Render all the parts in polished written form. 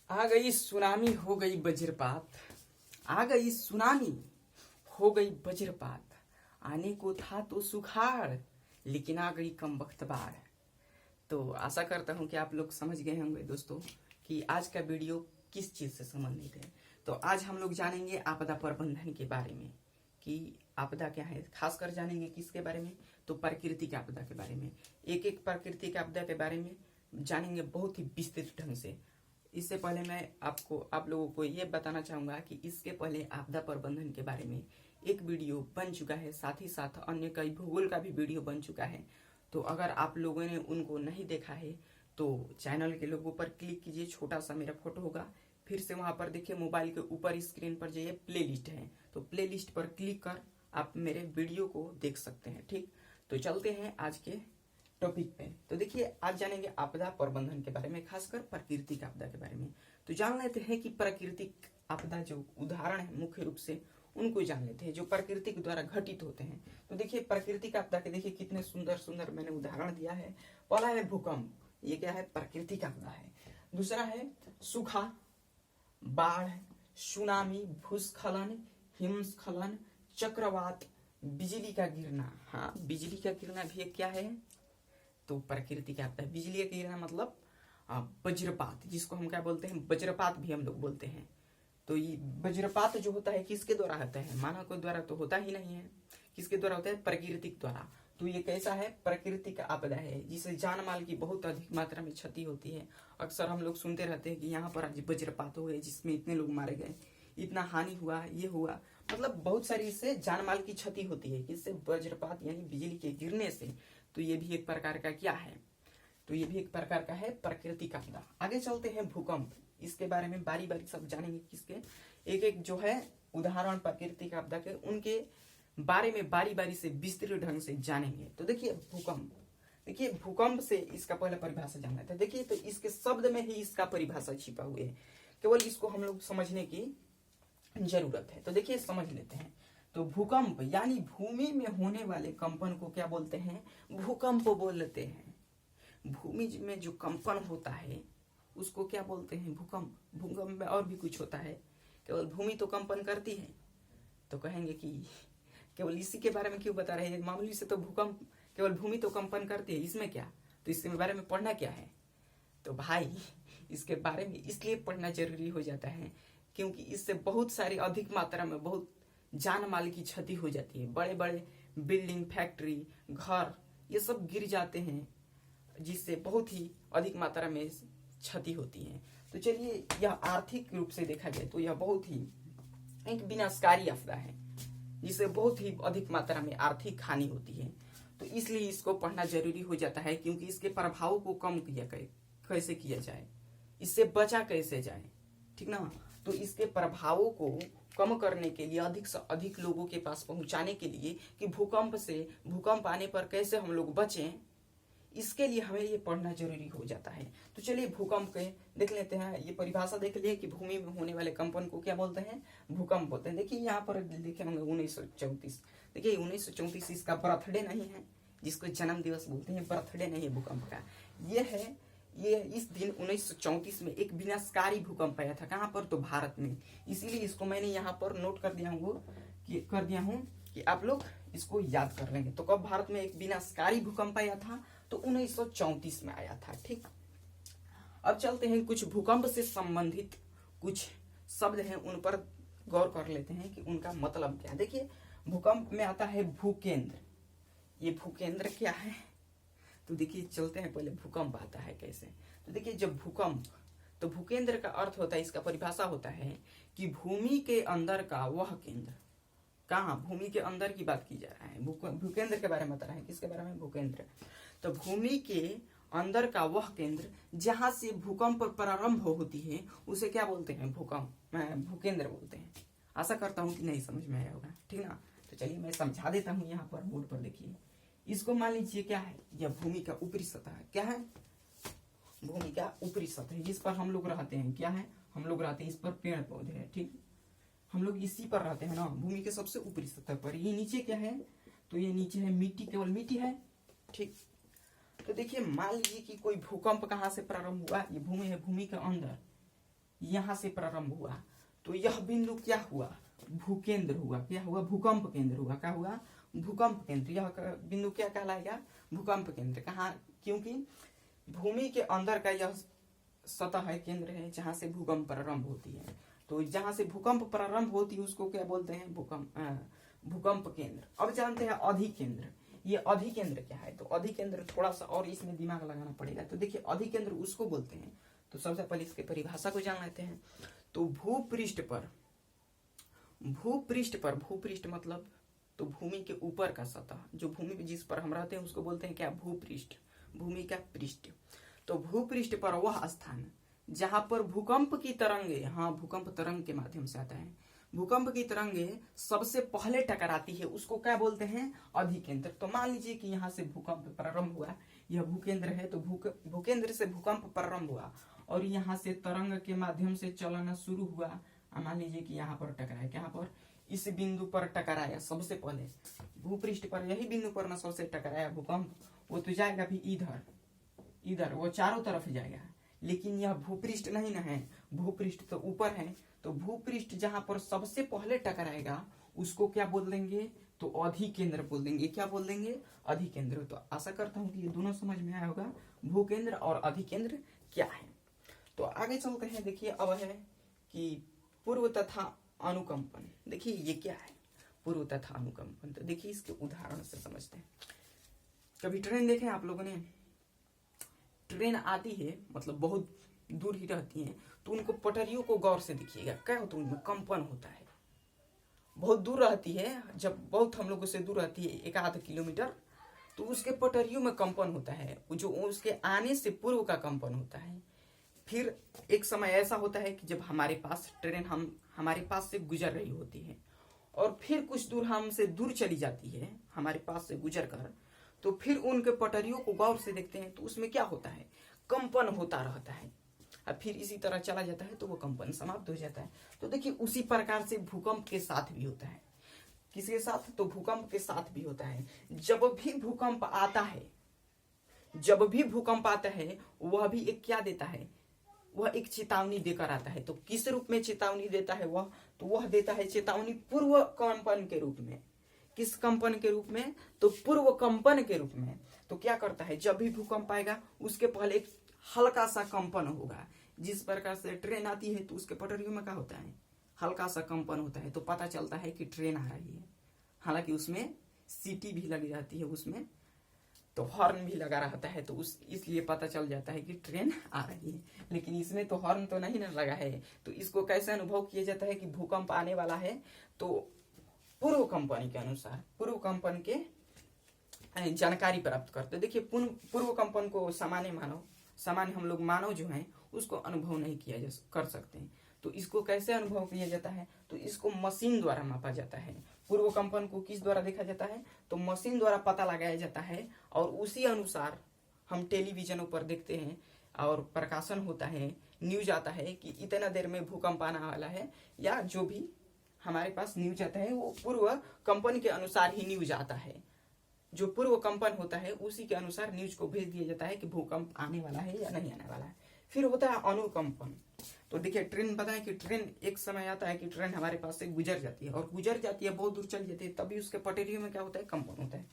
आ गई सुनामी हो गई वज्रपात। आ गई सुनामी हो गई वज्रपात। आने को था तो सुखाड़, लेकिन आ गई कम वक्त बाढ़। तो आशा करता हूँ कि आप लोग समझ गए होंगे दोस्तों कि आज का वीडियो किस चीज़ से संबंधित है। तो आज हम लोग जानेंगे आपदा प्रबंधन के बारे में कि आपदा क्या है। खासकर जानेंगे किसके बारे में, तो प्राकृतिक आपदा के बारे में। एक एक प्राकृतिक आपदा के बारे में जानेंगे बहुत ही विस्तृत ढंग से। इससे पहले मैं आप लोगों को ये बताना चाहूँगा कि इसके पहले आपदा प्रबंधन के बारे में एक वीडियो बन चुका है, साथ ही साथ अन्य कई भूगोल का भी वीडियो बन चुका है। तो अगर आप लोगों ने उनको नहीं देखा है तो चैनल के लोगों पर क्लिक कीजिए, छोटा सा मेरा फोटो होगा, फिर से वहाँ पर देखिए मोबाइल के ऊपर स्क्रीन पर जाइए, प्लेलिस्ट है, तो प्लेलिस्ट पर क्लिक कर आप मेरे वीडियो को देख सकते हैं। ठीक, तो चलते हैं आज के टॉपिक पे। तो देखिए आज जानेंगे आपदा प्रबंधन के बारे में, खासकर प्राकृतिक आपदा के बारे में। तो जान लेते हैं कि प्राकृतिक आपदा जो उदाहरण है मुख्य रूप से उनको जान लेते हैं जो प्राकृतिक द्वारा घटित होते हैं। तो देखिए प्राकृतिक आपदा के देखिए कितने सुंदर सुंदर मैंने उदाहरण दिया है। पहला है भूकंप, ये क्या है, प्राकृतिक आपदा है। दूसरा है सूखा, बाढ़, सुनामी, भूस्खलन, हिमस्खलन, चक्रवात, बिजली का गिरना। हाँ, बिजली का गिरना भी एक क्या है, तो प्राकृतिक आपदा है। बिजली का गिरना मतलब वज्रपात, जिसको हम क्या बोलते हैं, वज्रपात भी हम लोग बोलते हैं। तो ये वज्रपात जो होता है किसके द्वारा होता है, मानव के द्वारा तो होता ही नहीं है। किसके द्वारा होता है, प्राकृतिक द्वारा। तो ये कैसा है, प्राकृतिक आपदा है जिससे जान माल की बहुत अधिक मात्रा में क्षति होती है। अक्सर हम लोग सुनते रहते हैं कि यहाँ पर आज वज्रपात हुए जिसमें इतने लोग मारे गए, इतना हानि हुआ, ये हुआ, मतलब बहुत सारी इससे जान माल की क्षति होती है। किससे, वज्रपात यानी बिजली के गिरने से। तो ये भी एक प्रकार का क्या है, तो ये भी एक प्रकार का है प्राकृतिक आपदा। आगे चलते हैं भूकंप, इसके बारे में बारी बारी सब जानेंगे। किसके एक एक जो है उदाहरण प्राकृतिक आपदा के, उनके बारे में बारी बारी से विस्तृत ढंग से जानेंगे। तो देखिए भूकंप, देखिए भूकंप से इसका पहले परिभाषा जानना था। देखिए तो इसके शब्द में ही इसका परिभाषा छिपा हुआ है, केवल इसको हम लोग समझने की जरूरत है। तो देखिए समझ लेते हैं। तो भूकंप यानी भूमि में होने वाले कंपन को क्या बोलते हैं, भूकंप बोलते हैं। भूमि में जो कंपन होता है उसको क्या बोलते हैं, भूकंप। भूकंप में और भी कुछ होता है, केवल भूमि तो कंपन करती है। तो कहेंगे कि केवल इसी के बारे में क्यों बता रहे हैं, मामूली से तो भूकंप केवल भूमि तो कंपन करती है, इसमें क्या, तो इसके बारे में पढ़ना क्या है। तो भाई इसके बारे में इसलिए पढ़ना जरूरी हो जाता है क्योंकि इससे बहुत सारी अधिक मात्रा में बहुत जान माल की क्षति हो जाती है। बड़े बड़े बिल्डिंग, फैक्ट्री, घर, ये सब गिर जाते हैं जिससे बहुत ही अधिक मात्रा में क्षति होती है। तो चलिए यह आर्थिक रूप से देखा जाए तो यह बहुत ही एक विनाशकारी आपदा है जिससे बहुत ही अधिक मात्रा में आर्थिक हानि होती है। तो इसलिए इसको पढ़ना जरूरी हो जाता है क्योंकि इसके प्रभावों को कम कैसे किया जाए, इससे बचा कैसे जाए, ठीक ना। तो इसके प्रभावों को कम करने के लिए, अधिक से अधिक लोगों के पास पहुंचाने के लिए कि भूकंप आने पर कैसे हम लोग बचें, इसके लिए हमें ये पढ़ना जरूरी हो जाता है। तो चलिए भूकंप के देख लेते हैं। ये परिभाषा देख लिए कि भूमि में होने वाले कंपन को क्या बोलते हैं, भूकंप बोलते हैं। देखिए यहाँ पर लिखे होंगे 1934। देखिए 1934 इसका बर्थडे नहीं है, जिसको जन्म दिवस बोलते हैं, बर्थडे नहीं है भूकंप का। ये है, ये इस दिन 1934 में एक विनाशकारी भूकंप आया था। कहाँ पर, तो भारत में। इसीलिए इसको मैंने यहाँ पर नोट कर दिया हूँ कि आप लोग इसको याद कर लेंगे। तो कब भारत में एक विनाशकारी भूकंप आया था, तो 1934 में आया था। ठीक, अब चलते हैं कुछ भूकंप से संबंधित कुछ शब्द हैं उन पर गौर कर लेते हैं कि उनका मतलब क्या है। देखिए भूकंप में आता है भूकेंद्र। ये भूकेंद्र क्या है, तो देखिए चलते हैं पहले भूकंप आता है कैसे। तो देखिए जब भूकंप, तो भूकेंद्र का अर्थ होता है, इसका परिभाषा होता है कि भूमि के अंदर का वह केंद्र। कहाँ, भूमि के अंदर की बात की जा रहा है, भूकेंद्र के बारे में बता रहा है। किसके बारे में, भूकेंद्र। तो भूमि के अंदर का वह केंद्र जहां से भूकंप प्रारंभ होती है उसे क्या बोलते हैं, भूकेंद्र बोलते हैं। आशा करता हूं कि नहीं समझ में आया होगा, ठीक ना। तो चलिए मैं समझा देता हूं। यहाँ पर बोर्ड पर देखिए, इसको मान लीजिए क्या है, यह भूमि का ऊपरी सतह है। क्या है, भूमि का ऊपरी सतह, जिस पर हम लोग रहते हैं। क्या है, हम लोग रहते हैं, इस पर पेड़ पौधे हैं, ठीक, हम लोग इसी पर रहते हैं ना, भूमि के सबसे ऊपरी सतह पर। ये नीचे क्या है, तो ये नीचे है मिट्टी, केवल मिट्टी है, ठीक। तो देखिए मान लीजिए कि कोई भूकंप कहाँ से प्रारंभ हुआ, ये भूमि है, भूमि के अंदर यहां से प्रारंभ हुआ, तो यह बिंदु क्या हुआ, भूकेंद्र हुआ। क्या हुआ, भूकंप केंद्र हुआ। क्या हुआ, भूकंप केंद्र। यह बिंदु क्या कहलाएगा, भूकंप केंद्र। कहाँ, क्योंकि भूमि के अंदर का यह सतह है, केंद्र है, जहां से भूकंप प्रारंभ होती है। तो जहां से भूकंप प्रारंभ होती है उसको क्या बोलते हैं, भूकंप केंद्र। अब जानते हैं अधिकेंद्र। ये अधिकेंद्र क्या है, तो अधिकेंद्र थोड़ा सा और इसमें दिमाग लगाना पड़ेगा। तो देखिए अधिकेंद्र उसको बोलते हैं, तो सबसे पहले इसकी परिभाषा को जान लेते हैं। तो भूपृष्ठ भूपृष्ठ मतलब तो भूमि के ऊपर का सतह, जो भूमि जिस पर हम रहते हैं उसको बोलते हैं क्या, भूपृष्ठ, भूमि का पृष्ठ। तो भूपृष्ठ पर वह स्थान जहां पर भूकंप की तरंगे, हाँ भूकंप तरंग के माध्यम से आता है, भूकंप की तरंगे सबसे पहले टकराती है उसको क्या बोलते हैं, अधिकेंद्र। तो मान लीजिए कि यहाँ से भूकंप प्रारंभ हुआ, यह भूकेंद्र है, तो भूकेंद्र से भूकंप प्रारंभ हुआ और यहाँ से तरंग के माध्यम से चलना शुरू हुआ। मान लीजिए कि यहाँ पर टकराया, यहाँ पर इस बिंदु पर टकराया सबसे पहले, भूपृष्ठ पर यही बिंदु पर ना सबसे टकराया भूकंप, वो तो जाएगा भी इधर वो चारों तरफ जाएगा। लेकिन यह भूपृष्ठ नहीं ना है, भूपृष्ठ तो ऊपर है। तो भूपृष्ठ जहां पर सबसे पहले टकराएगा उसको क्या बोल देंगे, तो अधिकेंद्र बोल देंगे। क्या बोल देंगे, अधिकेंद्र। तो आशा करता हूं कि ये दोनों समझ में आया होगा, भूकेंद्र और अधिकेंद्र क्या है। तो आगे चलते हैं। देखिए अब है कि पूर्व तथा अनुकंपन। देखिए ये क्या है, पूर्व तथा अनुकंपन। तो देखिए इसके उदाहरण से समझते हैं। कभी ट्रेन देखे आप लोगों ने, ट्रेन आती है मतलब बहुत दूर ही रहती है, तो उनको पटरियों को गौर से देखिएगा, क्या होता है उनमें कंपन होता है। बहुत दूर रहती है, जब बहुत हम लोगों से दूर रहती है 1-8 किलोमीटर, तो उसके पटरियों में कंपन होता है, जो उसके आने से पूर्व का कंपन होता है। फिर एक समय ऐसा होता है कि जब हमारे पास ट्रेन हमारे पास से गुजर रही होती है और फिर कुछ दूर हमसे दूर चली जाती है हमारे पास से गुजर कर, तो फिर उनके पटरियों को गौर से देखते हैं तो उसमें क्या होता है, कंपन होता रहता है। अब फिर इसी तरह चला जाता है तो वो कंपन समाप्त हो जाता है। तो देखिए उसी प्रकार से भूकंप के साथ भी होता है। किसके साथ, तो भूकंप के साथ भी होता है। जब भी भूकंप आता है वह भी एक क्या देता है, वह एक चेतावनी देकर आता है। तो किस रूप में चेतावनी देता है वह, तो वह देता है चेतावनी पूर्व कंपन के रूप में। किस कंपन के रूप में, तो पूर्व कंपन के रूप में। तो क्या करता है, जब भी भूकंप आएगा उसके पहले एक हल्का सा कंपन होगा। जिस प्रकार से ट्रेन आती है तो उसके पटरियों में क्या होता है, हल्का सा कंपन होता है, तो पता चलता है कि ट्रेन आ रही है। हालांकि उसमें सीटी भी लगी जाती है, उसमें तो हॉर्न भी लगा रहता है, तो इसलिए पता चल जाता है कि ट्रेन आ रही है। लेकिन इसमें तो हॉर्न तो नहीं ना लगा है, तो इसको कैसे अनुभव किया जाता है कि भूकंप आने वाला है। तो पूर्व कंपन के अनुसार, पूर्व कंपन के जानकारी प्राप्त करते। देखिए पूर्व कंपन को सामान्य हम लोग मानव जो हैं उसको अनुभव नहीं किया कर सकते हैं। तो इसको कैसे अनुभव किया जाता है, तो इसको मशीन द्वारा मापा जाता है। पूर्व कंपन को किस द्वारा देखा जाता है, तो मशीन द्वारा पता लगाया जाता है और उसी अनुसार हम टेलीविजनों पर देखते हैं और प्रकाशन होता है, न्यूज आता है कि इतना देर में भूकंप आने वाला है, या जो भी हमारे पास न्यूज आता है वो पूर्व कंपन के अनुसार ही न्यूज आता है। जो पूर्व कंपन होता है उसी के अनुसार न्यूज को भेज दिया जाता है कि भूकंप आने वाला है या नहीं आने वाला है। फिर होता है अनुकंपन। तो देखिए ट्रेन बताएं कि ट्रेन एक समय आता है कि ट्रेन हमारे पास से गुजर जाती है और गुजर जाती है, बहुत दूर चली जाती है, तभी उसके पटरियों में क्या होता है, कंपन होता है।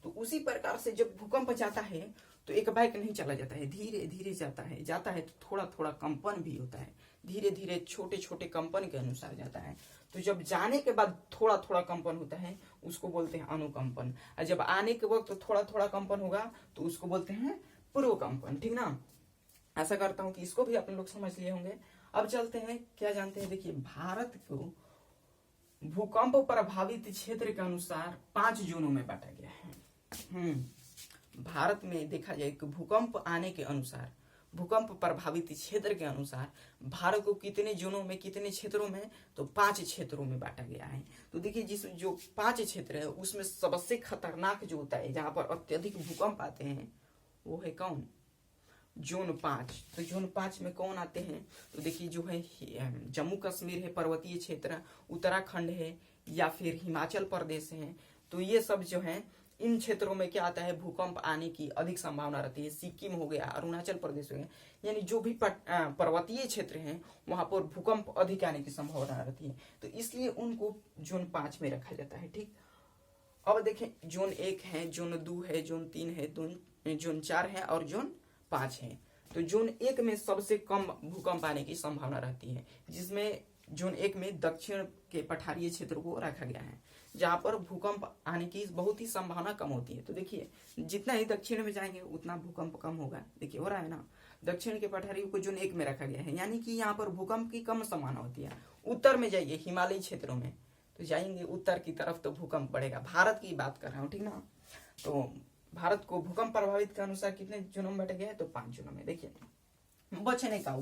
तो उसी प्रकार से जब भूकंप जाता है तो एक बाइक नहीं चला जाता है, धीरे धीरे जाता है तो थोड़ा थोड़ा कंपन भी होता है, धीरे धीरे छोटे छोटे कंपन के अनुसार जाता है। तो जब जाने के बाद थोड़ा थोड़ा कंपन होता है उसको बोलते हैं अनुकंपन, और जब आने के वक्त थोड़ा थोड़ा कंपन होगा तो उसको बोलते हैं पूर्व कंपन। ठीक ना, ऐसा करता हूं कि इसको भी आप लोग समझ लिए होंगे। अब चलते हैं, क्या जानते हैं, देखिए भारत को भूकंप प्रभावित क्षेत्र के अनुसार 5 जोनों में बांटा गया है। भारत में देखा जाए कि भूकंप आने के अनुसार, भूकंप प्रभावित क्षेत्र के अनुसार भारत को कितने जोनों में, कितने क्षेत्रों में, तो 5 क्षेत्रों में बांटा गया है। तो देखिए जो 5 क्षेत्र है उसमें सबसे खतरनाक जो होता है, जहां पर अत्यधिक भूकंप आते हैं, वो है कौन, जोन 5। तो जोन 5 में कौन आते हैं, तो देखिए जो है जम्मू कश्मीर है, पर्वतीय क्षेत्र, उत्तराखंड है, या फिर हिमाचल प्रदेश है। तो ये सब जो है इन क्षेत्रों में क्या आता है, भूकंप आने की अधिक संभावना रहती है। सिक्किम हो गया, अरुणाचल प्रदेश हो गया, यानी जो भी पर्वतीय क्षेत्र हैं वहां पर भूकंप अधिक आने की संभावना रहती है, तो इसलिए उनको जोन 5 में रखा जाता है। ठीक, अब देखें जोन 1 है, जोन 2 है, जोन 3 है, जोन 4 है और जोन 5 है। तो जोन 1 में सबसे कम भूकंप आने की संभावना रहती है, जिसमें जोन 1 में दक्षिण के पठारीय क्षेत्र को रखा गया है, जहां पर भूकंप आने की बहुत ही संभावना कम होती है। तो देखिए जितना ही दक्षिण में जाएंगे उतना भूकंप कम होगा। देखिए हो रहा है ना, दक्षिण के पठारी को जोन 1 में रखा गया है, यानी कि यहाँ पर भूकंप की कम संभावना होती है। उत्तर में जाइए, हिमालयी क्षेत्रों में तो जाएंगे उत्तर की तरफ तो भूकंप बढ़ेगा। भारत की बात कर रहा हूँ, ठीक ना। तो भारत को भूकंप प्रभावित के अनुसार कितने जोनों में बांटा गया है, तो 5 जोनों में। देखिए बचने का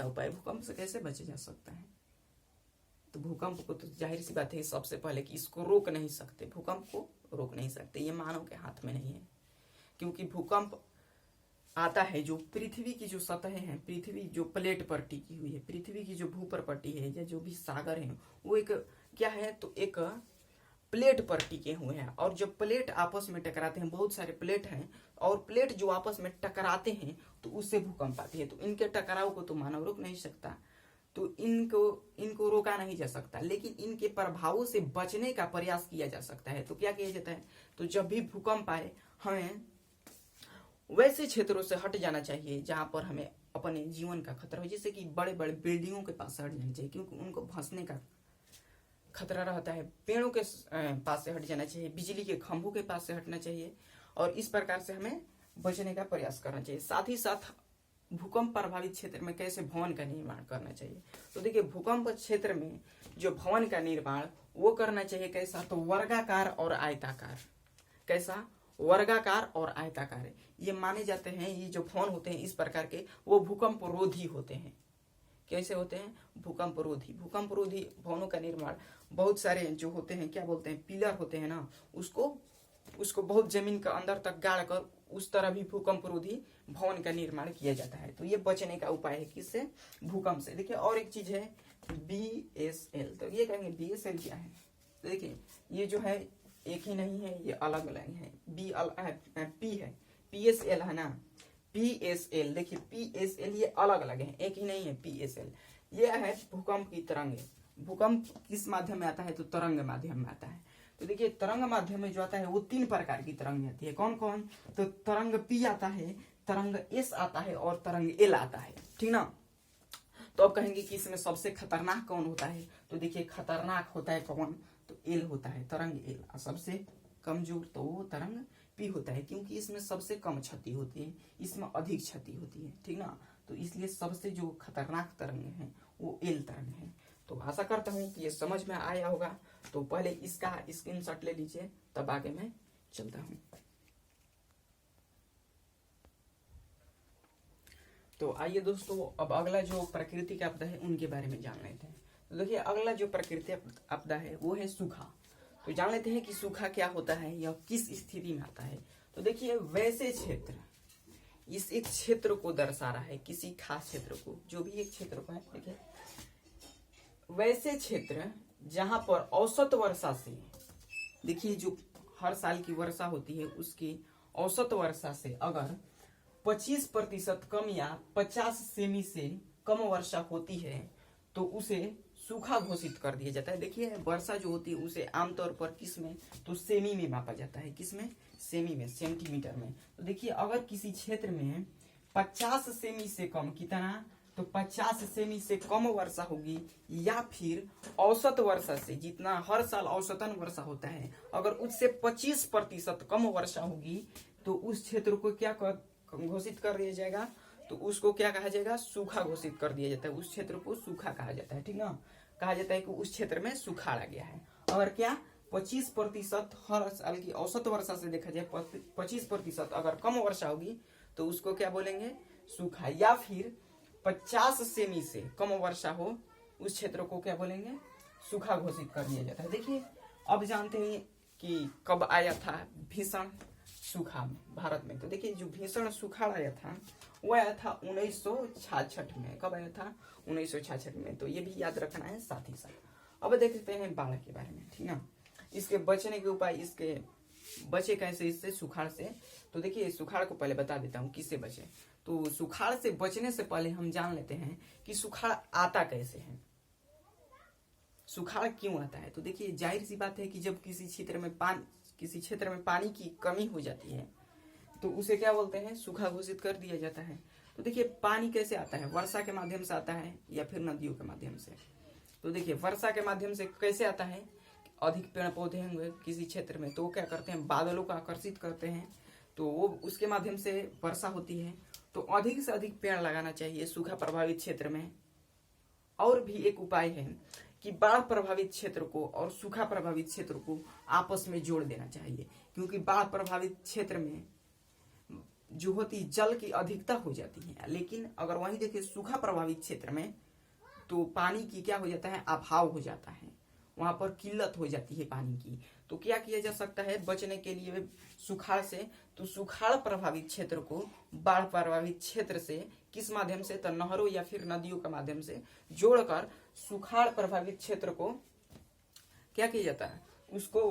उपाय, भूकंप से कैसे बचे जा सकता है, तो भूकंप को तो जाहिर सी बात है सबसे पहले कि इसको रोक नहीं सकते, भूकंप को रोक नहीं सकते, ये मानव के हाथ में नहीं है। क्योंकि भूकंप आता है जो पृथ्वी की जो सतह है, पृथ्वी जो प्लेट पर टिकी हुई है, पृथ्वी की जो भूपर पट्टी है या जो भी सागर है वो एक क्या है, तो एक प्लेट पर टिके हुए हैं। और जब प्लेट आपस में टकराते हैं, बहुत सारे प्लेट हैं, और प्लेट जो आपस में टकराते हैं तो उससे भूकंप आती है। तो इनके टकराव को तो मानव रोक नहीं सकता, तो इनको रोका नहीं जा सकता, लेकिन इनके प्रभावों से बचने का प्रयास किया जा सकता है। तो क्या किया जाता है, तो जब भी भूकंप आए हमें वैसे क्षेत्रों से हट जाना चाहिए जहां पर हमें अपने जीवन का खतरा हो, जैसे कि बड़े बड़े बिल्डिंगों के पास से हट जाना चाहिए, क्योंकि उनको धंसने का खतरा रहता है। पेड़ों के पास से हट जाना चाहिए, बिजली के खंभों के पास से हटना चाहिए, और इस प्रकार से हमें बचने का प्रयास करना चाहिए। साथ ही साथ भूकंप प्रभावित क्षेत्र में कैसे भवन का निर्माण करना चाहिए, तो देखिए भूकंप क्षेत्र में जो भवन का निर्माण वो करना चाहिए कैसा, तो वर्गाकार और आयताकार। कैसा, वर्गाकार और आयताकार। ये माने जाते हैं, ये जो भवन होते हैं इस प्रकार के, वो भूकंप रोधी होते हैं। कैसे होते हैं, भूकंप रोधी। भूकंप रोधी भवनों का निर्माण बहुत सारे जो होते हैं, क्या बोलते हैं, पिलर होते हैं ना, उसको बहुत जमीन का अंदर तक गाड़ कर उस तरह भी भूकंप रोधी भवन का निर्माण किया जाता है। तो ये बचने का उपाय है किससे, भूकंप से। देखिए और एक चीज है BSL, तो ये कहेंगे BSL क्या है, तो देखिए ये जो है एक ही नहीं है, ये अलग अलग है। P है, PSL है ना, PSL। देखिए PSL ये अलग अलग है, एक ही नहीं है। PSL ये है भूकंप की तरंग। भूकंप किस माध्यम में आता है, तो तरंग माध्यम में आता है। तो देखिए तरंग माध्यम में जो आता है वो 3 प्रकार की तरंग आती है। कौन कौन, तो तरंग P आता है, तरंग S आता है और तरंग L आता है, ठीक ना। तो अब कहेंगे कि इसमें सबसे खतरनाक कौन होता है, तो देखिए खतरनाक होता है कौन, तो L होता है, तरंग L। और सबसे कमजोर तो वो तरंग P होता है, क्योंकि इसमें सबसे कम क्षति होती है, इसमें अधिक क्षति होती है, ठीक ना। तो इसलिए सबसे जो खतरनाक तरंग है वो L तरंग है। तो आशा करता हूँ कि ये समझ में आया होगा। तो पहले इसका स्क्रीनशॉट ले लीजिए, तब आगे मैं चलता हूँ। तो आइए दोस्तों, अब अगला जो प्राकृतिक आपदा है उनके बारे में जान लेते हैं। तो देखिए अगला जो प्राकृतिक आपदा है वो है सूखा। तो जान लेते हैं कि सूखा क्या होता है या किस स्थिति में आता है। तो देखिए वैसे क्षेत्र, इस एक क्षेत्र को दर्शा रहा है, किसी खास क्षेत्र को, जो भी एक क्षेत्र को है। देखिए वैसे क्षेत्र जहां पर औसत वर्षा से, देखिए जो हर साल की वर्षा होती है उसकी औसत वर्षा से अगर 25% कम या 50 सेमी से कम वर्षा होती है तो उसे सूखा घोषित कर दिया जाता है। देखिए वर्षा जो होती है उसे आमतौर पर किस में, तो सेमी में मापा जाता है। किस में, सेमी में, सेंटीमीटर में। तो देखिए अगर किसी क्षेत्र में 50 सेमी से कम, कितना, तो 50 सेमी से कम वर्षा होगी, या फिर औसत वर्षा से, जितना हर साल औसतन वर्षा होता है, अगर उससे 25% कम वर्षा होगी तो उस क्षेत्र को क्या घोषित कर दिया जाएगा, तो उसको क्या कहा जाएगा, सूखा घोषित कर दिया जाता है। उस क्षेत्र को सूखा कहा जाता है, ठीक ना। कहा जाता है कि उस क्षेत्र में सुखाड़ आ गया है। और क्या 25% हर साल की औसत वर्षा से देखा जाए 25% अगर कम वर्षा होगी तो उसको क्या बोलेंगे, सूखा। या फिर 50 सेमी से कम वर्षा हो उस क्षेत्र को क्या बोलेंगे, सूखा घोषित कर दिया जाता है। देखिए अब जानते हैं कि कब आया था भीषण सूखा भारत में। तो देखिए जो भीषण सुखाड़ आया था वो आया था 1966 में। कब आया था, 1966 में। तो ये भी याद रखना है साथ ही साथ। अब देखते हैं बाढ़ के बारे में, ठीक ना। इसके बचने के उपाय, इसके बचे कैसे इससे, सुखाड़ से। तो देखिए सुखाड़ को पहले बता देता हूँ किससे बचे। तो सुखाड़ से बचने से पहले हम जान लेते हैं कि सुखाड़ आता कैसे है, सुखाड़ क्यों आता है। तो देखिए जाहिर सी बात है कि जब किसी क्षेत्र में पानी की कमी हो जाती है तो उसे क्या बोलते हैं, सूखा घोषित कर दिया जाता है। तो देखिए पानी कैसे आता है, वर्षा के माध्यम से आता है या फिर नदियों के माध्यम से। तो देखिए वर्षा के माध्यम से कैसे आता है, अधिक पेड़ पौधे होंगे किसी क्षेत्र में तो वो क्या करते हैं, बादलों को आकर्षित करते हैं, तो वो उसके माध्यम से वर्षा होती है। तो अधिक से अधिक पेड़ लगाना चाहिए सूखा प्रभावित क्षेत्र में। और भी एक उपाय है कि बाढ़ प्रभावित क्षेत्र को और सूखा प्रभावित क्षेत्र को आपस में जोड़ देना चाहिए, क्योंकि बाढ़ प्रभावित क्षेत्र में जो होती जल की अधिकता हो जाती है, लेकिन अगर वहीं देखिए सूखा प्रभावित क्षेत्र में तो पानी की क्या हो जाता है, अभाव हो जाता है, वहां पर किल्लत हो जाती है पानी की। तो क्या किया जा सकता है बचने के लिए सुखाड़ से, तो सुखाड़ प्रभावित क्षेत्र को बाढ़ प्रभावित क्षेत्र से किस माध्यम से, तो नहरों या फिर नदियों के माध्यम से जोड़कर सुखाड़ प्रभावित क्षेत्र को क्या किया जाता है, उसको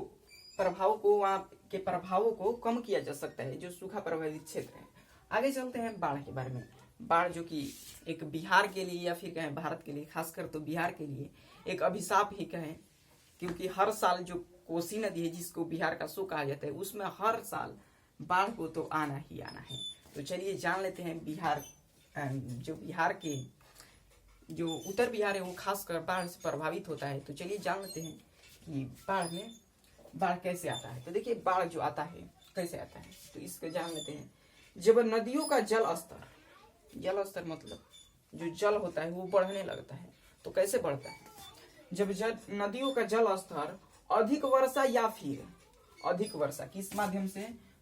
प्रभाव को, वहां के प्रभावों को कम किया जा सकता है, जो सूखा प्रभावित क्षेत्र है। आगे चलते हैं बाढ़ के बारे में। बाढ़ जो कि एक बिहार के लिए या फिर कहें भारत के लिए, खासकर तो बिहार के लिए एक अभिशाप ही कहें, क्योंकि हर साल जो कोसी नदी है जिसको बिहार का सो कहा जाता है, उसमें हर साल बाढ़ को तो आना ही आना है। तो चलिए जान लेते हैं बिहार, जो बिहार के जो उत्तर बिहार है वो खासकर बाढ़ से प्रभावित होता है। तो चलिए जान लेते हैं कि बाढ़ कैसे आता है। तो देखिए बाढ़ जो आता है कैसे आता है, तो इसको जान लेते हैं। जब नदियों का जल स्तर मतलब जो जल होता है वो बढ़ने लगता है। तो कैसे बढ़ता है, जब नदियों का जल स्तर अधिक वर्षा या फिर अधिक वर्षा किस माध्यम से,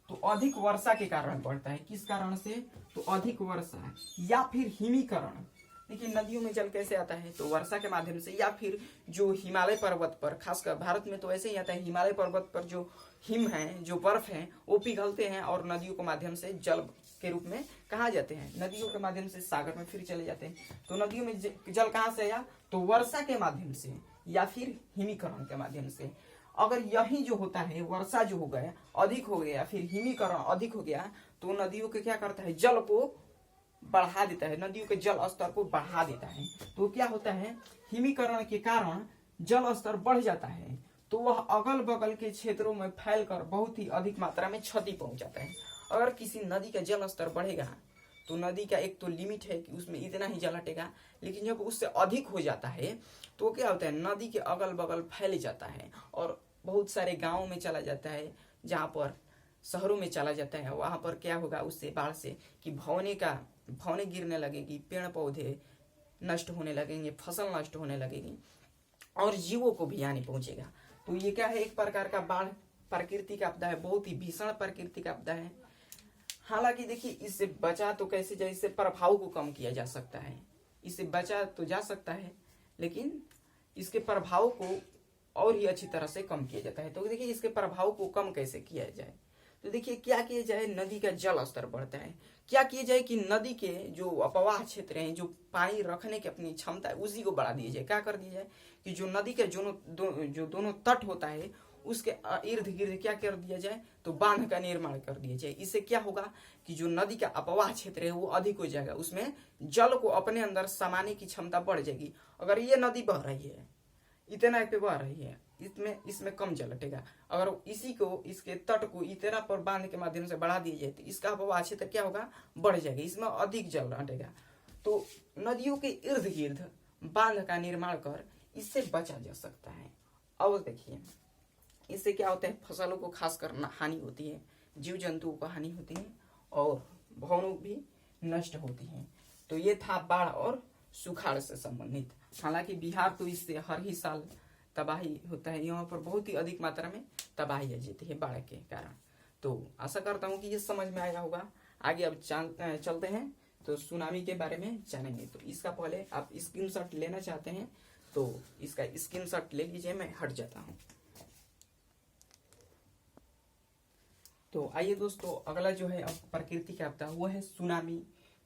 तो अधिक वर्षा के कारण बढ़ता है। किस कारण से, तो अधिक वर्षा या फिर हिमीकरण। देखिए नदियों में जल कैसे आता है, तो वर्षा के माध्यम से, या फिर जो हिमालय पर्वत पर, खासकर भारत में तो ऐसे ही आता है, हिमालय पर्वत पर जो हिम है, जो बर्फ है वो पिघलते हैं और नदियों के माध्यम से जल के रूप में कहा जाते हैं, नदियों के माध्यम से सागर में फिर चले जाते हैं। तो नदियों में जल कहाँ से आया, तो वर्षा के माध्यम से या फिर हिमीकरण के माध्यम से। अगर यही जो होता है, वर्षा जो हो गया अधिक हो गया, फिर हिमीकरण अधिक हो गया, तो नदियों के क्या करता है, जल को बढ़ा देता है, नदियों के जल स्तर को बढ़ा देता है। तो क्या होता है, हिमीकरण के कारण जल स्तर बढ़ जाता है, तो वह अगल बगल के क्षेत्रों में फैलकर बहुत ही अधिक मात्रा में क्षति पहुंचाता है। अगर किसी नदी का जल स्तर बढ़ेगा तो नदी का एक तो लिमिट है कि उसमें इतना ही जल हटेगा, लेकिन जब उससे अधिक हो जाता है तो क्या होता है, नदी के अगल बगल फैल जाता है और बहुत सारे गांवों में चला जाता है, जहाँ पर शहरों में चला जाता है। वहां पर क्या होगा उससे, बाढ़ से, कि भवने गिरने लगेगी, पेड़ पौधे नष्ट होने लगेंगे, फसल नष्ट होने लगेगी और जीवों को भी हानि पहुंचेगा। तो ये क्या है, एक प्रकार का बाढ़ प्राकृतिक आपदा है, बहुत ही भीषण प्राकृतिक आपदा है। हालांकि देखिए इससे बचा तो कैसे जाए, इससे प्रभाव को कम किया जा सकता है, इससे बचा तो जा सकता है, लेकिन इसके प्रभाव को और ही अच्छी तरह से कम किया जाता है। तो देखिए इसके प्रभाव को कम कैसे किया जाए, तो देखिए क्या किया जाए, नदी का जल स्तर बढ़ता है, क्या किया जाए कि नदी के जो अपवाह क्षेत्र हैं, जो पानी रखने की अपनी क्षमता है, उसी को बढ़ा दिया जाए। क्या कर दिया जाए कि जो नदी के जो दोनों तट होता है उसके इर्द गिर्द क्या कर दिया जाए, तो बांध का निर्माण कर दिया जाए। इससे क्या होगा कि जो नदी का अपवाह क्षेत्र है वो अधिक हो जाएगा, उसमें जल को अपने अंदर समाने की क्षमता बढ़ जाएगी। अगर ये नदी बह रही है, इतना पे बह रही है, इसमें कम जल हटेगा। अगर इसी को, इसके तट को इतना पर बांध के माध्यम से बढ़ा दिया जाए तो इसका अपवाह क्षेत्र क्या होगा, बढ़ जाएगा, इसमें अधिक जल हटेगा। तो नदियों के इर्द गिर्द बांध का निर्माण कर इससे बचा जा सकता है। अब देखिए इससे क्या होता है, फसलों को खासकर हानि होती है, जीव जंतुओं को हानि होती है और भवनों भी नष्ट होती हैं। तो ये था बाढ़ और सुखाड़ से संबंधित। हालांकि बिहार तो इससे हर ही साल तबाही होता है, यहाँ पर बहुत ही अधिक मात्रा में तबाही आ जाती है बाढ़ के कारण। तो आशा करता हूँ कि ये समझ में आया होगा। आगे अब चलते हैं तो सुनामी के बारे में जानेंगे। तो इसका पहले आप स्क्रीनशॉट लेना चाहते हैं तो इसका स्क्रीनशॉट ले लीजिए, मैं हट जाता हूँ। तो आइए दोस्तों, अगला जो है अब प्राकृतिक आपदा वो है सुनामी,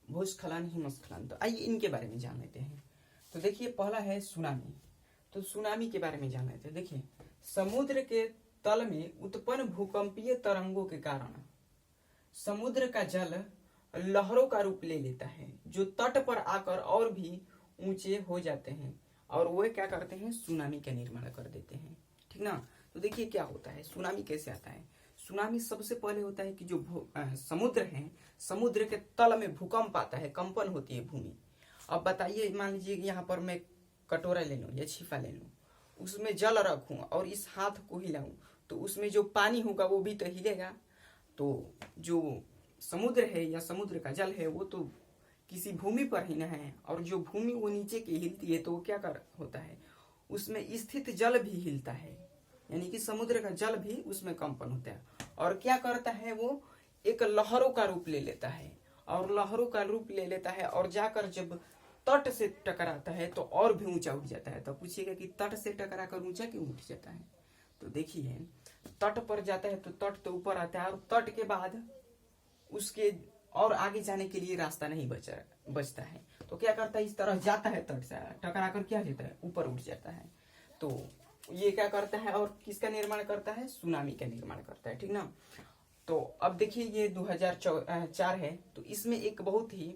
भूस्खलन, हिमस्खलन। तो आइए इनके बारे में जान लेते हैं। तो देखिए पहला है सुनामी। तो सुनामी के बारे में जान लेते हैं। देखिए समुद्र के तल में उत्पन्न भूकंपीय तरंगों के कारण समुद्र का जल लहरों का रूप ले लेता है, जो तट पर आकर और भी ऊंचे हो जाते हैं और वे क्या करते हैं, सुनामी का निर्माण कर देते हैं। ठीक ना। तो देखिए क्या होता है, सुनामी कैसे आता है। सुनामी सबसे पहले होता है कि जो समुद्र है, समुद्र के तल में भूकंप आता है, कंपन होती है भूमि। अब बताइए, मान लीजिए यहाँ पर मैं कटोरा ले लूं या छिपा ले लूं, उसमें जल रखूं और इस हाथ को हिलाऊं, तो उसमें जो पानी होगा वो भी तो हिलेगा। तो जो समुद्र है या समुद्र का जल है वो तो किसी भूमि पर ही न है, और जो भूमि वो नीचे की हिलती है तो वो क्या कर होता है, उसमें स्थित जल भी हिलता है, यानी कि समुद्र का जल भी उसमें कंपन होता है। और क्या करता है, वो एक लहरों का रूप ले लेता है, और लहरों का रूप ले लेता है और जाकर जब तट से टकराता है तो और भी ऊंचा उठ जाता है। तो पूछिएगा कि तट से टकरा कर ऊंचा क्यों उठ जाता है। तो देखिए, तट पर जाता है तो तट तो ऊपर आता है, और तट के बाद उसके और आगे जाने के लिए रास्ता नहीं बचता है। तो क्या करता है, इस तरह जाता है, तट से टकरा कर क्या जाता है, ऊपर उठ जाता है। तो ये क्या करता है और किसका निर्माण करता है, सुनामी का निर्माण करता है। ठीक ना। तो अब देखिए, ये 2004 है, तो इसमें एक बहुत ही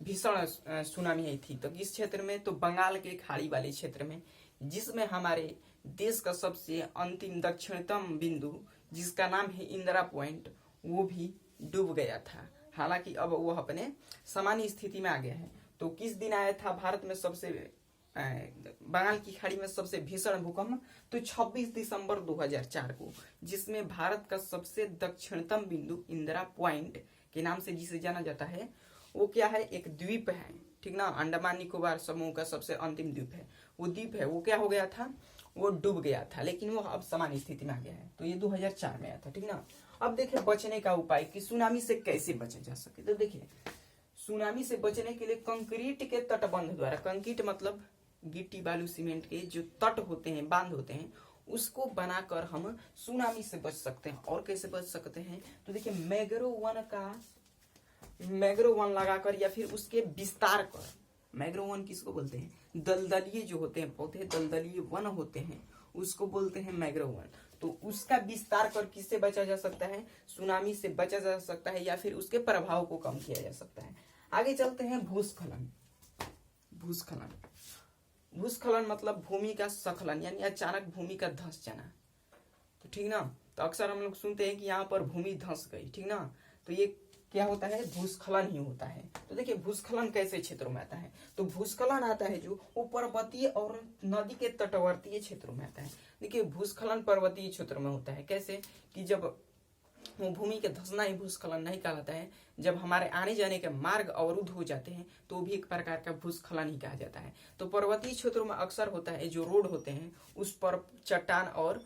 भीषण सुनामी आई थी। तो किस क्षेत्र में, तो बंगाल के खाड़ी वाले क्षेत्र में, जिसमें हमारे देश का सबसे अंतिम दक्षिणतम बिंदु, जिसका नाम है इंदिरा पॉइंट, वो भी डूब गया था। हालांकि अब वो अपने सामान्य स्थिति में आ गया है। तो किस दिन आया था भारत में सबसे बंगाल की खाड़ी में सबसे भीषण भूकंप, तो 26 दिसंबर 2004 को, जिसमें भारत का सबसे दक्षिणतम बिंदु इंदिरा पॉइंट के नाम से जिसे जाना जाता है, वो क्या है, एक द्वीप है। ठीक ना। अंडमान निकोबार समूह का सबसे अंतिम द्वीप है, वो द्वीप है, वो क्या हो गया था, वो डूब गया था, लेकिन वो अब सामान्य स्थिति में आ गया है। तो ये 2004 में आया था। ठीक ना। अब देखिए बचने का उपाय कि सुनामी से कैसे बचा जा सके। तो देखिए, सुनामी से बचने के लिए कंक्रीट के तटबंध द्वारा, कंक्रीट मतलब गिट्टी बालू सीमेंट के जो तट होते हैं, बांध होते हैं, उसको बनाकर हम सुनामी से बच सकते हैं। और कैसे बच सकते हैं, तो देखिए, मैग्रो वन लगाकर या फिर उसके विस्तार कर। मैग्रो वन किसको बोलते हैं, दलदलीय जो होते हैं पौधे, दलदलीय वन होते हैं, उसको बोलते हैं मैग्रो वन। तो उसका विस्तार कर किससे बचा जा सकता है, सुनामी से बचा जा सकता है, या फिर उसके प्रभाव को कम किया जा सकता है। आगे चलते हैं, भूस्खलन। भूस्खलन मतलब भूमि का स्खलन, यानी अचानक भूमि का धंस जाना। तो ठीक ना। तो अक्सर हम लोग सुनते हैं कि यहाँ पर भूमि धंस गई। ठीक ना। तो ये क्या होता है, भूस्खलन ही होता है। तो देखिए, भूस्खलन कैसे क्षेत्रों में आता है, तो भूस्खलन आता है जो वो पर्वतीय और नदी के तटवर्तीय क्षेत्रों में आता है। देखिए, भूस्खलन पर्वतीय क्षेत्रों में होता है। कैसे कि जब वो भूमि के धंसना ही भूस्खलन नहीं कहलाता है, जब हमारे आने जाने के मार्ग अवरुद्ध हो जाते हैं तो भी एक प्रकार का भूस्खलन ही कहा जाता है। तो पर्वतीय क्षेत्रों में अक्सर होता है, जो रोड होते हैं उस पर चट्टान और